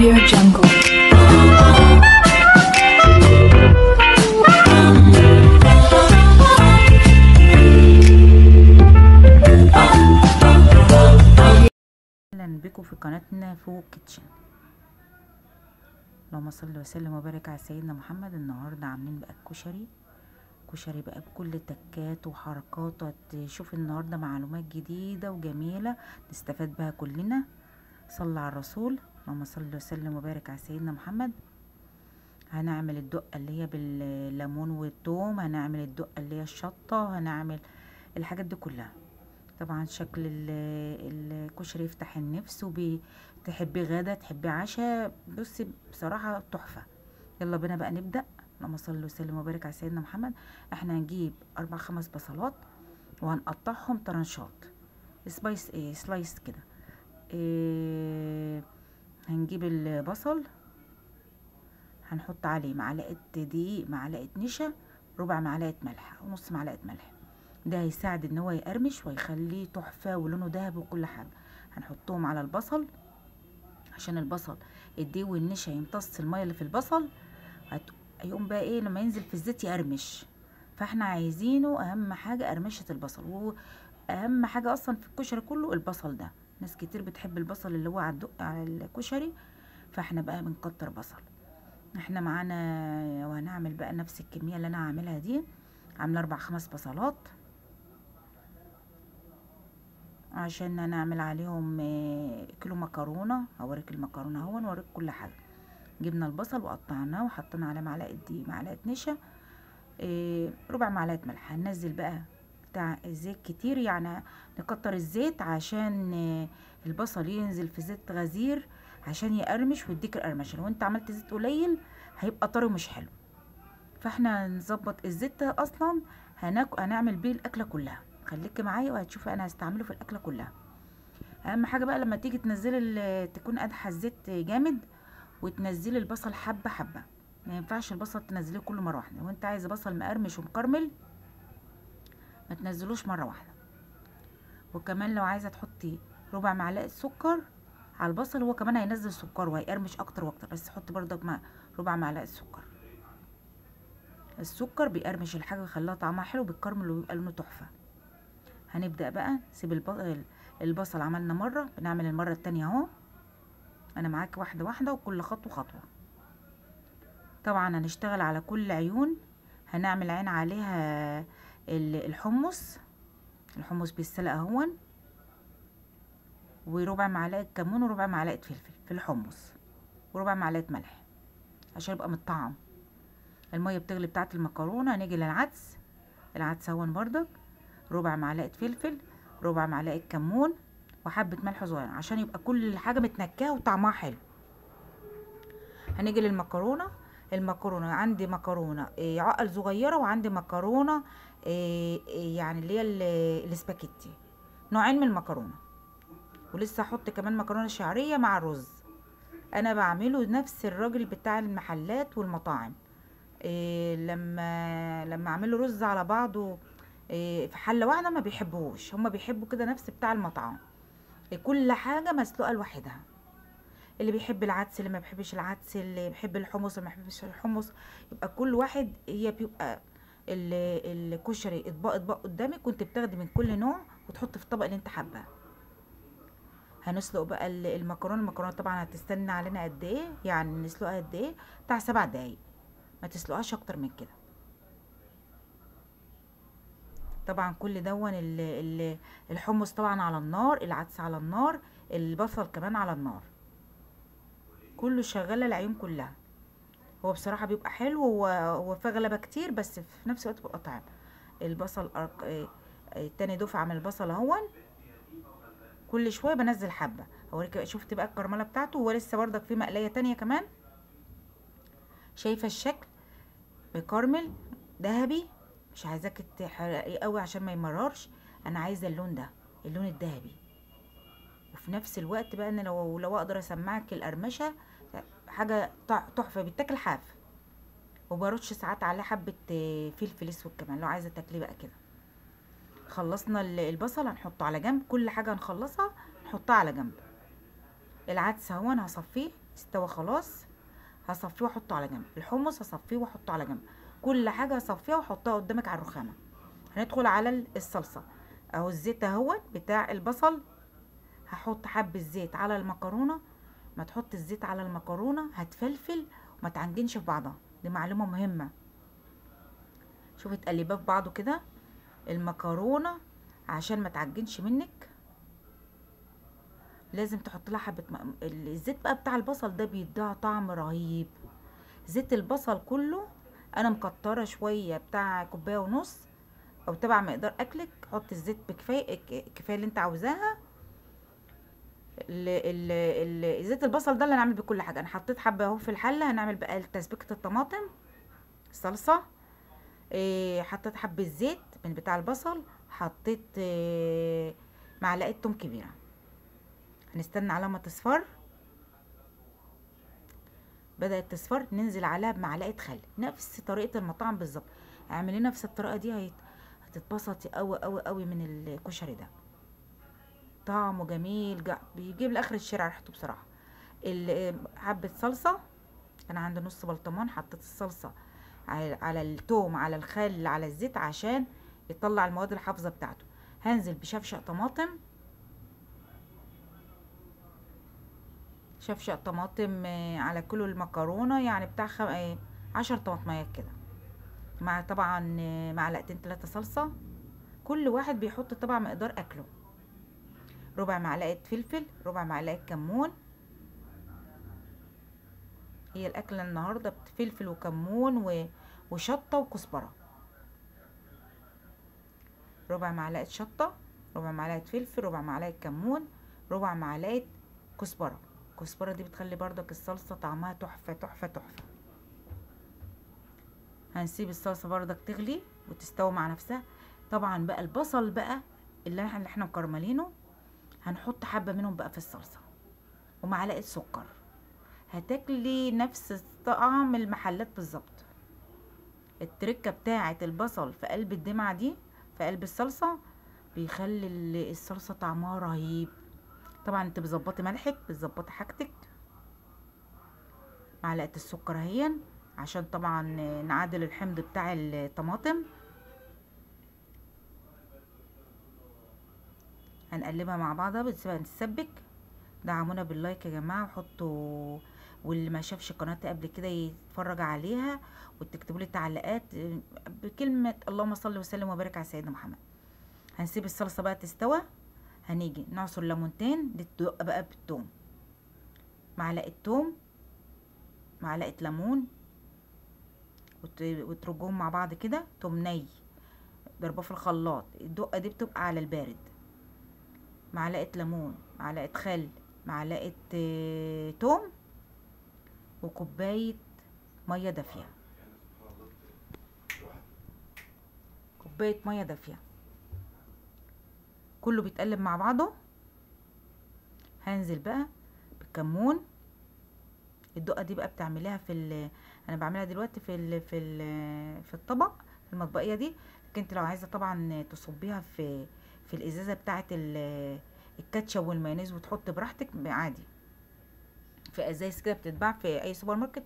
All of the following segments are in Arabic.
Audio Jungle. اهلا بكم في قناتنا فوق كيتشن. اللهم صل وسلم وبارك على سيدنا محمد. النهارده عاملين بقى كشري بقى بكل تكات وحركات. هتشوف النهارده معلومات جديده وجميله نستفاد بها كلنا. صلى على الرسول. اللهم صل وسلم وبارك على سيدنا محمد. هنعمل الدقه اللي هي بالليمون والثوم، هنعمل الدقه اللي هي الشطه، هنعمل الحاجات دي كلها. طبعا شكل الكشري يفتح النفس، تحبي غدا تحبي عشاء، بصي بصراحه تحفه. يلا بينا بقى نبدا. اللهم صل وسلم وبارك على سيدنا محمد. احنا هنجيب 4-5 بصلات وهنقطعهم طرنشات سلايس كده. هنجيب البصل، هنحط عليه معلقه دقيق، معلقه نشا، ربع معلقه ملح ونص معلقه ملح. ده هيساعد ان هو يقرمش ويخليه تحفه ولونه ذهبي وكل حاجه. هنحطهم على البصل عشان البصل الدقيق والنشا يمتص الميه اللي في البصل. هيقوم بقى ايه لما ينزل في الزيت يقرمش. فاحنا عايزينه اهم حاجه قرمشه البصل، واهم حاجه اصلا في الكشري كله البصل ده. ناس كتير بتحب البصل اللي هو على الكشري، فاحنا بقى بنكتر بصل. احنا معانا وهنعمل بقى نفس الكميه اللي انا هعملها دي. عامله 4-5 بصلات عشان نعمل عليهم كيلو مكرونه. هوريك المكرونه اهو، نوريك كل حاجه. جبنا البصل وقطعناه وحطينا عليه معلقه دقيق، معلقه نشا، ربع معلقه ملح. هننزل بقى بتاع الزيت كتير، يعني نكتر الزيت عشان البصل ينزل في زيت غزير عشان يقرمش ويديك القرمشه. لو انت عملت زيت قليل هيبقى طري ومش حلو. فاحنا نظبط الزيت اصلا هنعمل بيه الاكله كلها. خليكي معايا وهتشوفي انا هستعمله في الاكله كلها. اهم حاجه بقى لما تيجي تنزلي تكون قادحه الزيت جامد، وتنزلي البصل حبه حبه. ما ينفعش البصل تنزليه كله مره واحده. لو انت عايزه بصل مقرمش ومكرمل ما تنزلوش مره واحده. وكمان لو عايزه تحطي ربع معلقه سكر على البصل، هو كمان هينزل سكر وهيقرمش اكتر واكتر، بس حطي برضك مع ربع معلقه سكر. السكر بيقرمش الحاجه ويخليها طعمها حلو، بيكرمل ويبقى لونه تحفه. هنبدا بقى نسيب البصل عملنا مره، بنعمل المره التانية اهو. انا معاك واحده واحده وكل خطوه خطوه. طبعا هنشتغل على كل عيون. هنعمل عين عليها الحمص بيتسلق اهون، وربع معلقه كمون وربع معلقه فلفل في الحمص، وربع معلقه ملح عشان يبقى متطعم. الميه بتغلي بتاعه المكرونه. هنيجي للعدس. العدس اهون بردك، ربع معلقه فلفل، ربع معلقه كمون، وحبه ملح صغيره عشان يبقى كل حاجه متنكهه وطعمها حلو. هنيجي للمكرونه. المكرونه عندي مكرونه عقل صغيره، وعندي مكرونه يعني اللي هي الاسباجيتي. نوعين من المكرونه، ولسه هحط كمان مكرونه شعريه مع الرز. انا بعمله نفس الراجل بتاع المحلات والمطاعم. لما اعمله رز على بعضه في حله واحده ما بيحبوش. هما بيحبوا كده نفس بتاع المطعم، كل حاجه مسلوقه لوحدها. اللي بيحب العدس، اللي ما بيحبش العدس، اللي بيحب الحمص، اللي ما بيحبش الحمص. يبقى كل واحد هي بيبقى الكشري اطباق قدامك، وانت بتاخدي من كل نوع وتحطي في الطبق اللي انت حباه. هنسلق بقى المكرونه طبعا هتستنى علينا قد ايه، يعني نسلقها قد ايه؟ بتاع 7 دقايق، ما تسلقهاش اكتر من كده. طبعا كل دون الحمص طبعا على النار، العدس على النار، البصل كمان على النار، كله شغاله العيون كلها. هو بصراحه بيبقى حلو، هو فيه غلبه كتير بس في نفس الوقت بيبقى طعم. البصل تاني دفعه من البصل اهون. كل شويه بنزل حبه. اوريك شفت بقى الكرمله بتاعته، هو لسه بردك في مقليه تانية كمان. شايفه الشكل بيكرمل ذهبي. مش عايزاك تحرقيه قوي عشان ما يمررش. انا عايزه اللون ده، اللون الذهبي. وفي نفس الوقت بقى انا لو اقدر اسمعك القرمشه، حاجه تحفه. بيتاكل حاف، وبرش ساعات عليه حبه فلفل اسود كمان لو عايزه تاكليه بقى كده. خلصنا البصل هنحطه على جنب. كل حاجه هنخلصها نحطها على جنب. العدس اهو انا هصفيه استوى خلاص، هصفيه واحطه على جنب. الحمص هصفيه واحطه على جنب. كل حاجه هصفيها واحطها قدامك على الرخامه. هندخل على الصلصه. اهو الزيت اهوت بتاع البصل. هحط حبه زيت على المكرونه. ما تحط الزيت على المكرونه هتفلفل وما تعجنش في بعضها، دي معلومه مهمه. شوفي تقلبيه في بعضه كده المكرونه عشان ما تعجنش منك. لازم تحط لها حبه الزيت بقى بتاع البصل ده بيديها طعم رهيب. زيت البصل كله انا مكتره شويه بتاع كوبايه ونص او تبع مقدار اكلك. حط الزيت بكفايه، كفايه اللي انت عاوزاها. زيت البصل ده اللي هنعمل بكل حاجه. انا حطيت حبه اهو في الحله. هنعمل بقى تسبيكه الطماطم، الصلصه. حطيت حبه زيت من بتاع البصل. حطيت معلقه توم كبيره. هنستنى على ما تصفر. بدأت تصفر ننزل عليها بمعلقه خل، نفس طريقه المطاعم بالظبط. اعملي نفس الطريقه دي، هتتبسطي قوي قوي قوي من الكشري ده. طعمه جميل، بيجيب لاخر الشارع ريحته بصراحه. حبه صلصه. انا عندي نص برطمان. حطيت الصلصه على التوم على الخل على الزيت عشان يطلع المواد الحافظه بتاعته. هنزل بشفشق طماطم. شفشق طماطم على كيلو المكرونه، يعني بتاع 10 طماطميات كده، مع طبعا معلقتين 3 صلصه. كل واحد بيحط طبعا مقدار اكله. ربع معلقه فلفل، ربع معلقه كمون. هي الاكله النهارده فلفل وكمون وشطه وكزبره. ربع معلقه شطه، ربع معلقه فلفل، ربع معلقه كمون، ربع معلقه كزبره. الكزبره دي بتخلي بردك الصلصه طعمها تحفه تحفه تحفه. هنسيب الصلصه بردك تغلي وتستوي مع نفسها. طبعا بقى البصل بقى اللي احنا مكرملينه هنحط حبه منهم بقى في الصلصه ومعلقه سكر. هتاكلي نفس طعم المحلات بالظبط. التركه بتاعه البصل في قلب الدمعه دي في قلب الصلصه بيخلي الصلصه طعمها رهيب. طبعا انت بتظبطي ملحك، بتظبطي حاجتك. معلقه السكر اهي عشان طبعا نعادل الحمض بتاع الطماطم. هنقلبها مع بعضها بنسيبها تتسبك. دعمونا باللايك يا جماعه، وحطوا واللي ما شافش قناتي قبل كده يتفرج عليها، وتكتبوا لي تعليقات بكلمه اللهم صل وسلم وبارك على سيدنا محمد. هنسيب الصلصه بقى تستوى. هنيجي نعصر ليمونتين للدق بقى بالثوم. معلقه ثوم، معلقه ليمون، وترجوهم مع بعض كده. توم ني ضربه في الخلاط. الدقه دي بتبقى على البارد. معلقه ليمون، معلقه خل، معلقه توم، وكوبايه ميه دافيه. كوبايه ميه دافيه. كله بيتقلب مع بعضه. هنزل بقى بالكمون. الدقه دي بقى بتعمليها انا بعملها دلوقتي في الطبق، في المطبقيه دي. لكن انت لو عايزه طبعا تصبيها في الازازه بتاعه الكاتشب والمايونيز وتحط براحتك عادي. في ازايز كده بتتباع في اي سوبر ماركت.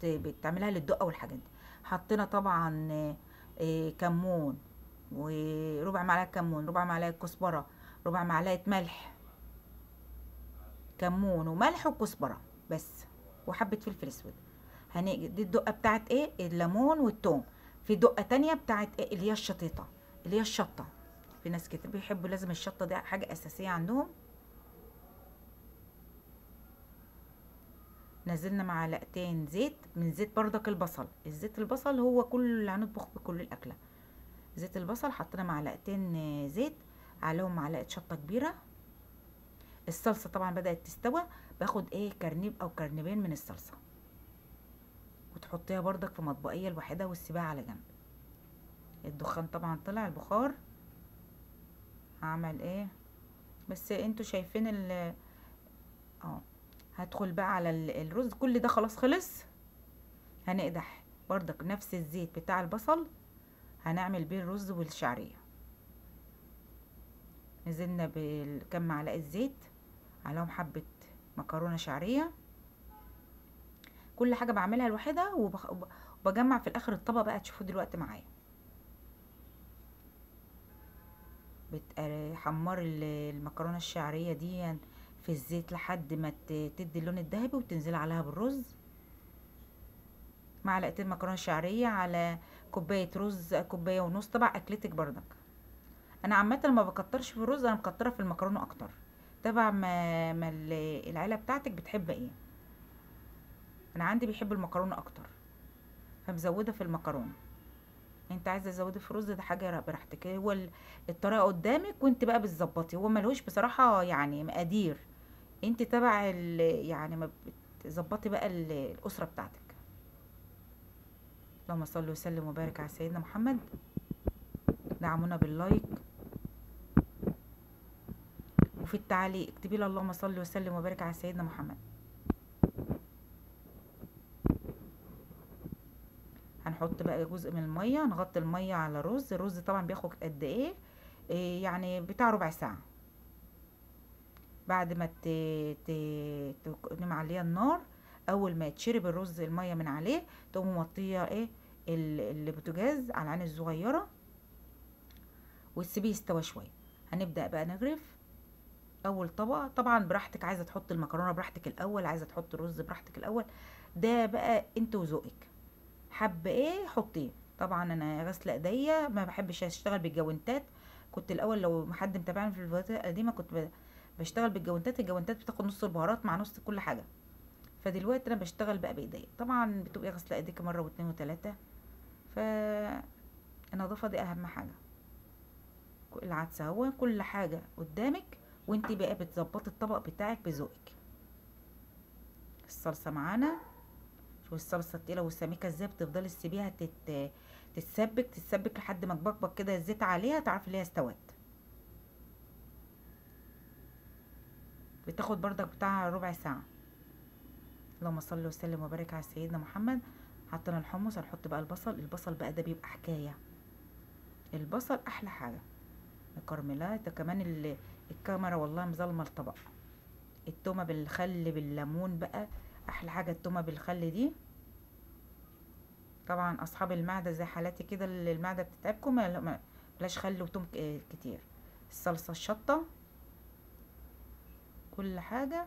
بتعملها للدقه والحاجات دي. حطينا طبعا كمون، وربع معلقه كمون، ربع معلقه كزبره، ربع معلقه ملح. كمون وملح وكزبره بس، وحبه فلفل اسود. دي الدقه بتاعت الليمون والثوم. في دقه تانية بتاعت اللي هي الشطيطه، اللي هي الشطه. في ناس كتير بيحبوا لازم الشطه، دي حاجه اساسيه عندهم. نزلنا معلقتين زيت من زيت بردك البصل. الزيت البصل هو كل اللي هنطبخ بكل الاكله. زيت البصل حطينا معلقتين زيت، عليهم معلقه شطه كبيره. الصلصه طبعا بدات تستوى. باخد كرنيب او كرنبين من الصلصه وتحطيها بردك في مطبقيه لوحدها وتسيبها على جنب. الدخان طبعا طلع، البخار هعمل بس انتوا شايفين هدخل بقى على الرز. كل ده خلاص خلص. هنقدح بردك نفس الزيت بتاع البصل، هنعمل بيه الرز والشعريه. نزلنا بكم معلقه زيت، عليهم حبه مكرونه شعريه، كل حاجه بعملها لوحدها، وبجمع في الاخر الطبق بقى تشوفوه دلوقتي معايا. بتحمر المكرونه الشعريه دي في الزيت لحد ما تدي اللون الذهبي، وتنزل عليها بالرز. معلقتين مكرونه شعريه على كوبايه رز، كوبايه ونص، طبعا اكلتك برضك. انا عامه ما بكترش في الرز، انا مكتره في المكرونه اكتر، تبع ما العيله بتاعتك بتحب ايه. انا عندي بيحب المكرونه اكتر، فمزوده في المكرونه. انت عايزه تزودي في الرز، ده حاجه براحتك، هو الطريقه قدامك، وانت بقى بتظبطي. هو ملهوش بصراحه يعني مقادير، انت تبع يعني ما بتظبطي بقى الاسره بتاعتك. اللهم صل وسلم وبارك على سيدنا محمد. دعمونا باللايك، وفي التعليق اكتبي لي اللهم صل وسلم وبارك على سيدنا محمد. هنحط بقى جزء من الميه، نغطي الميه على الرز. الرز طبعا بياخد قد ايه؟ يعني بتاع ربع ساعه. بعد ما تقومي معليه النار، اول ما يتشرب الرز الميه من عليه، تقومي موطيه البوتاجاز على العين الصغيره، وتسيبيه يستوى شويه. هنبدا بقى نغرف اول طبقه. طبعا براحتك، عايزه تحط المكرونه براحتك الاول، عايزه تحط الرز براحتك الاول، ده بقى انت وذوقك، حابه ايه حطيه. طبعا انا غاسله ايديا، ما بحبش اشتغل بالجوانتات. كنت الاول لو حد متابعني في الفيديوهات القديمه كنت بشتغل بالجوانتات. الجوانتات بتاخد نص البهارات مع نص كل حاجه. فدلوقتي انا بشتغل بقى بايديا. طبعا بتبقي غاسله ايديك مره واتنين وتلاته، فالنظافه دي اهم حاجه. العدس اهو، كل حاجه قدامك، وانت بقى بتظبطي الطبق بتاعك بذوقك. الصلصه معانا، شوفي الصلصه التقيله والسميكه ازاي، بتفضلي تسيبيها تتسبك لحد ما تبقبق كده الزيت عليها، تعرفي ان هي استوت. بتاخد برضك بتاع ربع ساعه. اللهم صل وسلم وبارك على سيدنا محمد. حطينا الحمص، هنحط بقى البصل بقى ده بيبقى حكايه. البصل احلى حاجه. الكرملات ده كمان الكاميرا والله مظلمه الطبق. التومه بالخل بالليمون بقى احلى حاجه، التومه بالخل دي. طبعا اصحاب المعده زي حالاتي كده، اللي المعده بتتعبكم، بلاش خل وتوم كتير. الصلصه، الشطه، كل حاجه